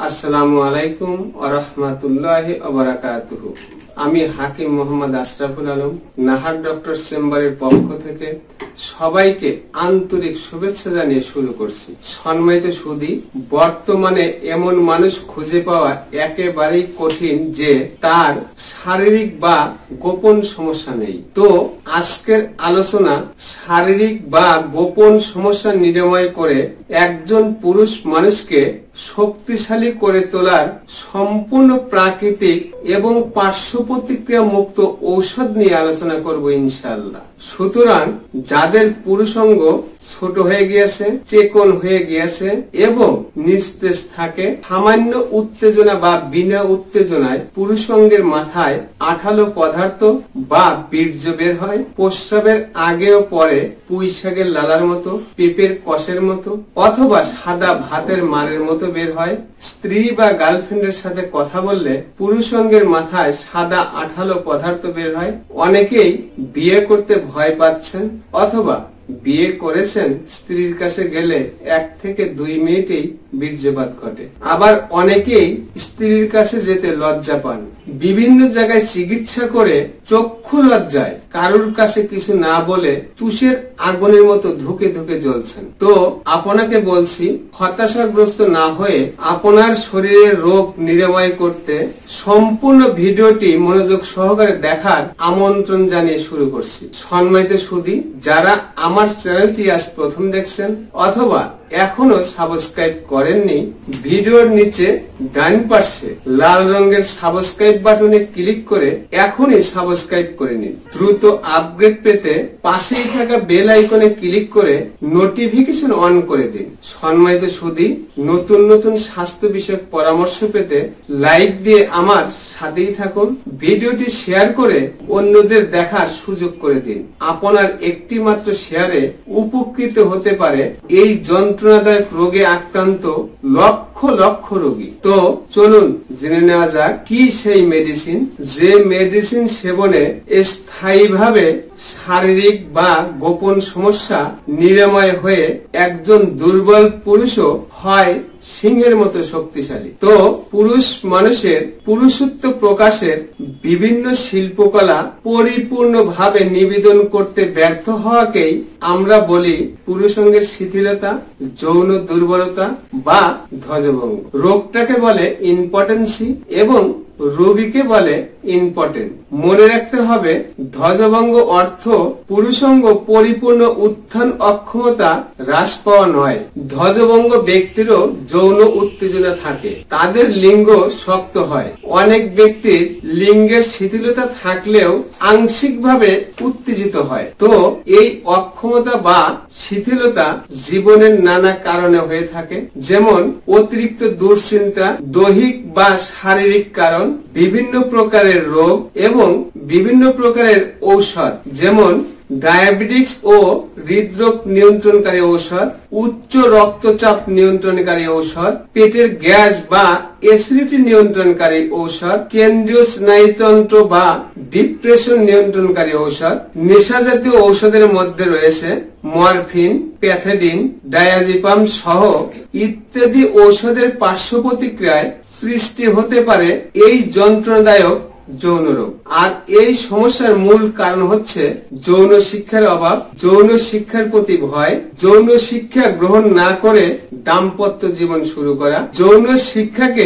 আসসালামু আলাইকুম ওয়া রাহমাতুল্লাহি ওয়া বারাকাতুহু। আমি হাকিম মোহাম্মদ আশরাফুল আলম নাহার ডক্টর চেম্বারের পক্ষ থেকে সবাইকে আন্তরিক শুভেচ্ছা জানিয়ে শুরু করছি। সম্মানিত সুধী, বর্তমানে এমন মানুষ খুঁজে পাওয়া একেবারেই কঠিন যে তার শারীরিক বা গোপন সমস্যা নেই। তো আজকের আলোচনা শারীরিক বা গোপন সমস্যা নিরাময় করে একজন পুরুষ মানুষকে শক্তিশালী করে তোলার সম্পূর্ণ প্রাকৃতিক এবং পার্শ্ব প্রতিক্রিয়া মুক্ত ঔষধ নিয়ে আলোচনা করব ইনশাআল্লাহ। সুতরাং যাদের পুরুষাঙ্গ ছোট হয়ে গিয়েছে, চেকন হয়ে গিয়েছে এবং নিস্তেজ থাকে, সামান্য উত্তেজনা বা বিনা উত্তেজনায় পুরুষাঙ্গের মাথায় আঠালো পদার্থ বা বীর্য বের হয়, প্রস্রাবের আগে ও পরে পুঁইশাকের লালার মতো, পেঁপের কষের মতো অথবা সাদা ভাতের মারের মতো বের হয়, স্ত্রী বা গার্লফ্রেন্ডের সাথে কথা বললে পুরুষাঙ্গের মাথায় সাদা আঠালো পদার্থ বের হয়, অনেকেই বিয়ে করতে ভয় পাচ্ছেন অথবা বিয়ে করেছেন, স্ত্রীর কাছে গেলে 1 থেকে 2 মিনিটেই বীর্যপাত ঘটে। আবার অনেকেই স্ত্রীর কাছে যেতে লজ্জা পান, বিভিন্ন জায়গায় চিকিৎসা করে চক্ষু লজ্জায় কারুর কাছে কিছু না বলে তুষের আগুনের মতো ধুকে ধুকে জ্বলছেন। তো আপনাকে বলছি, হতাশাগ্রস্ত না হয়ে আপনার শরীরের রোগ নিরাময় করতে সম্পূর্ণ ভিডিওটি মনোযোগ সহকারে দেখার আমন্ত্রণ জানিয়ে শুরু করছি। সম্মানিত সুধী, যারা আমার চ্যানেলটি আজ প্রথম দেখছেন অথবা এখনো সাবস্ক্রাইব করেননি, ভিডিওর নিচে ডান পাশে লাল রঙের সাবস্ক্রাইব বাটনে ক্লিক করে এখনই সাবস্ক্রাইব করে নিন। দ্রুত আপডেট পেতে পাশেই থাকা বেল আইকনে ক্লিক করে নোটিফিকেশন অন করে দিন। সম্মানিত সুধী, নতুন নতুন স্বাস্থ্য বিষয়ক পরামর্শ পেতে লাইক দিয়ে আমার সাথেই থাকুন, ভিডিওটি শেয়ার করে অন্যদের দেখার সুযোগ করে দিন। আপনার একটি মাত্র শেয়ারে উপকৃত হতে পারে এই যন্ত্রণাদায়ক রোগে আক্রান্ত লক্ষ লক্ষ রোগী। তো চলুন জেনে নেওয়া যাক কি সেই মেডিসিন, যে মেডিসিন সেবনে স্থায়ীভাবে শারীরিক বা গোপন সমস্যা নিরাময় হয়ে একজন দুর্বল পুরুষও হয় সিংহের মতো শক্তিশালী। তো পুরুষ মানুষের পুরুষত্ব প্রকাশের বিভিন্ন শিল্পকলা পরিপূর্ণভাবে নিবেদন করতে ব্যর্থ হওয়াকেই আমরা বলি পুরুষাঙ্গের শিথিলতা, যৌন দুর্বলতা বা ধ্বজভঙ্গ। রোগটাকে বলে ইম্পটেন্সি এবং রোগীকে বলে ইম্পটেন্ট। মনে রাখতে হবে, ধ্বজভঙ্গ অর্থ পুরুষাঙ্গ পরিপূর্ণ উত্থান অক্ষমতা হ্রাস পাওয়া নয়। ধ্বজভঙ্গ ব্যক্তিরও যৌন উত্তেজনা থাকে, তাদের লিঙ্গ শক্ত হয়। অনেক ব্যক্তির লিঙ্গের শিথিলতা থাকলেও আংশিকভাবে উত্তেজিত হয়। তো এই অক্ষমতা বা শিথিলতা জীবনের নানা কারণে হয়ে থাকে, যেমন অতিরিক্ত দুশ্চিন্তা, দৈহিক বা শারীরিক কারণ, বিভিন্ন প্রকারের রোগ এবং বিভিন্ন প্রকারের ঔষধ, যেমন ডায়াবেটিক্স ও হৃদরোগ নিয়ন্ত্রণকারী ঔষধ, উচ্চ রক্তচাপ নিয়ন্ত্রণকারী ঔষধ, পেটের গ্যাস বা অ্যাসিডিটি নিয়ন্ত্রণকারী ঔষধ, কেন্দ্রীয় স্নায়ুতন্ত্র বা ডিপ্রেশন নিয়ন্ত্রণকারী ঔষধ। নেশা জাতীয় ঔষধের মধ্যে রয়েছে মরফিন, প্যাথেডিন, ডায়াজিপাম সহ ইত্যাদি ঔষধের পার্শ্ব প্রতিক্রিয়ায় সৃষ্টি হতে পারে এই যন্ত্রণাদায়ক যৌন রোগ। আর এই সমস্যার মূল কারণ হচ্ছে যৌন শিক্ষার অভাব, যৌন শিক্ষার প্রতি ভয়, যৌন শিক্ষা গ্রহণ না করে দাম্পত্য জীবন শুরু করা, যৌন শিক্ষাকে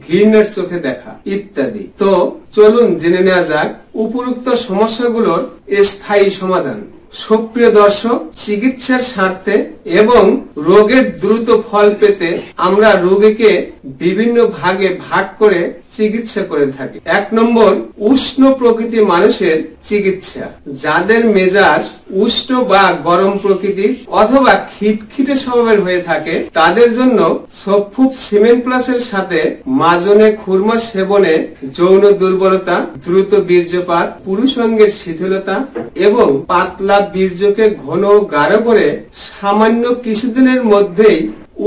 ঘৃণার চোখে দেখা ইত্যাদি। তো চলুন জেনে নেওয়া যাক উপরোক্ত সমস্যাগুলোর স্থায়ী সমাধান। সুপ্রিয় দর্শক, চিকিৎসার স্বার্থে এবং রোগের দ্রুত ফল পেতে আমরা রোগীকে বিভিন্ন ভাগে ভাগ করে চিকিৎসা করে থাকি। 1 নম্বর, উষ্ণ প্রকৃতির মানুষের চিকিৎসা। যাদের মেজাজ উষ্ণ বা গরম প্রকৃতির অথবা খিটখিটে স্বভাবের হয়ে থাকে, তাদের জন্য সফুক সিমেন্ট প্লাসের সাথে মাজনে খুরমা সেবনে যৌন দুর্বলতা, দ্রুত বীর্যপাত, পুরুষাঙ্গের শিথিলতা এবং পাতলা বীর্যকে ঘন গাঢ় করে সামান্য কিছুদিনের মধ্যেই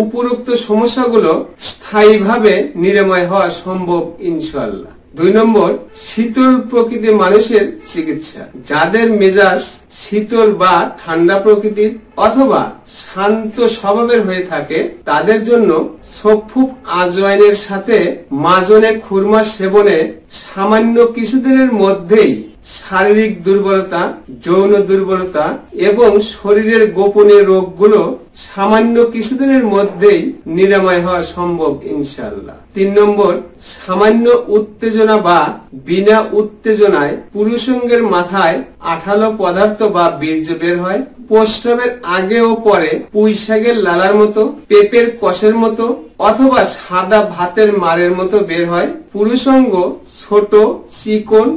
উপরোক্ত সমস্যাগুলো স্থায়ীভাবে নিরাময় হওয়া সম্ভব ইনশাআল্লাহ। 2 নম্বর, শীতল প্রকৃতির মানুষের চিকিৎসা। যাদের মেজাজ শীতল বা ঠান্ডা প্রকৃতির অথবা শান্ত স্বভাবের হয়ে থাকে তাদের জন্য সফুপ আজওয়াইনের সাথে মাজনে খুরমা সেবনে সামান্য কিছুদিনের মধ্যেই শারীরিক দুর্বলতা, যৌন দুর্বলতা এবং শরীরের গোপনীয় রোগগুলো সামান্য কিছুদিনের মধ্যেই নিরাময় হওয়া সম্ভব ইনশাআল্লাহ। 3 নম্বর, সামান্য উত্তেজনা বা বিনা উত্তেজনায় পুরুষাঙ্গের মাথায় আঠালো পদার্থ বা বীর্য বের হয়। প্রস্রাবের আগে ও পরে পুঁইশাকের লালার মতো, পেঁপের কষের মতো অথবা সাদা ভাতের মারের মতো বের হয়। পুরুষাঙ্গ ছোট, চিকন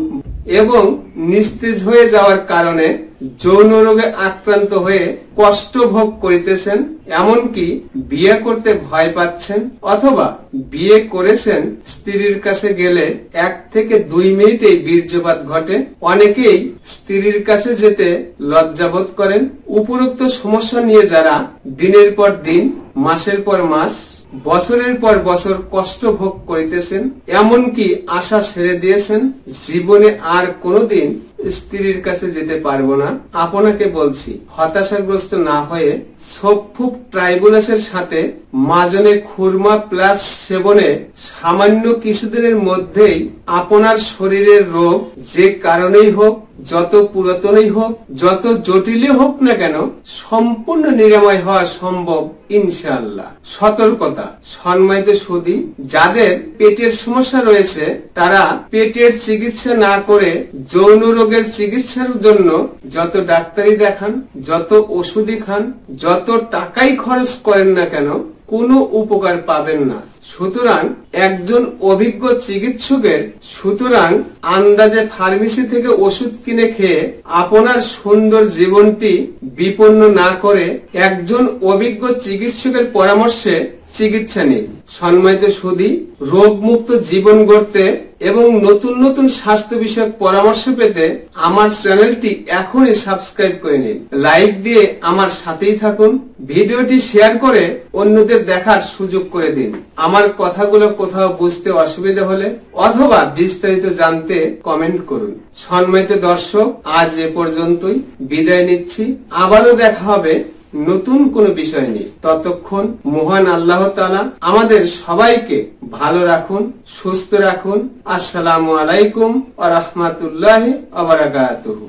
এবং নিস্তেজ হয়ে যাওয়ার কারণে যৌন রোগে আক্রান্ত হয়ে কষ্ট ভোগ করিতেছেন, এমনকি বিয়ে করতে ভয় পাচ্ছেন অথবা বিয়ে করেছেন, স্ত্রীর কাছে গেলে 1 থেকে 2 মিনিটেই বীর্যপাত ঘটে। অনেকেই স্ত্রীর কাছে যেতে লজ্জাবোধ করেন। উপরোক্ত সমস্যা নিয়ে যারা দিনের পর দিন, মাসের পর মাস, বছরের পর বছর কষ্ট ভোগ করিতেছেন, এমনকি আশা ছেড়ে দিয়েছেন, জীবনে আর কোনোদিন স্ত্রীর কাছে যেতে পারবো না, আপনাকে বলছি হতাশাগ্রস্ত না হয়ে সফুপ ট্রাইবুলাসের সাথে মাজনে খুরমা প্লাস সেবনে সামান্য কিছুদিনের মধ্যেই আপনার শরীরের রোগ যে কারণেই হোক, যত পুরাতনই হোক, যত জটিলই হোক না কেন, সম্পূর্ণ নিরাময় হওয়া সম্ভব ইনশাআল্লাহ। সতর্কতা, সম্মানিত সুধী, যাদের পেটের সমস্যা রয়েছে তারা পেটের চিকিৎসা না করে যৌন রোগের চিকিৎসার জন্য যত ডাক্তারি দেখান, যত ওষুধই খান, যত টাকাই খরচ করেন না কেন, কোনো উপকার পাবেন না। সুতরাং একজন অভিজ্ঞ চিকিৎসকের আন্দাজে ফার্মেসি থেকে ওষুধ কিনে খেয়ে আপনার সুন্দর জীবনটি বিপন্ন না করে একজন অভিজ্ঞ চিকিৎসকের পরামর্শে চিকিৎসা নিন। সম্মানিত সুধী, রোগমুক্ত জীবন গড়তে এবং নতুন নতুন স্বাস্থ্য বিষয়ক পরামর্শ পেতে আমার চ্যানেলটি এখনই সাবস্ক্রাইব করে নিন। লাইক দিয়ে আমার সাথেই থাকুন। ভিডিওটি শেয়ার করে অন্যদের দেখার সুযোগ করে দিন। আমার কথাগুলো কোথাও বুঝতে অসুবিধা হলে অথবা বিস্তারিত জানতে কমেন্ট করুন। সম্মানিত দর্শক, আজ এ পর্যন্তই, বিদায় নিচ্ছি। আবারও দেখা হবে নতুন কোন বিষয় নিয়ে। ততক্ষণ মহান আল্লাহ তাআলা আমাদের সবাইকে ভালো রাখুন, সুস্থ রাখুন। আসসালামু আলাইকুম ওয়া রাহমাতুল্লাহি ওয়া বারাকাতুহু।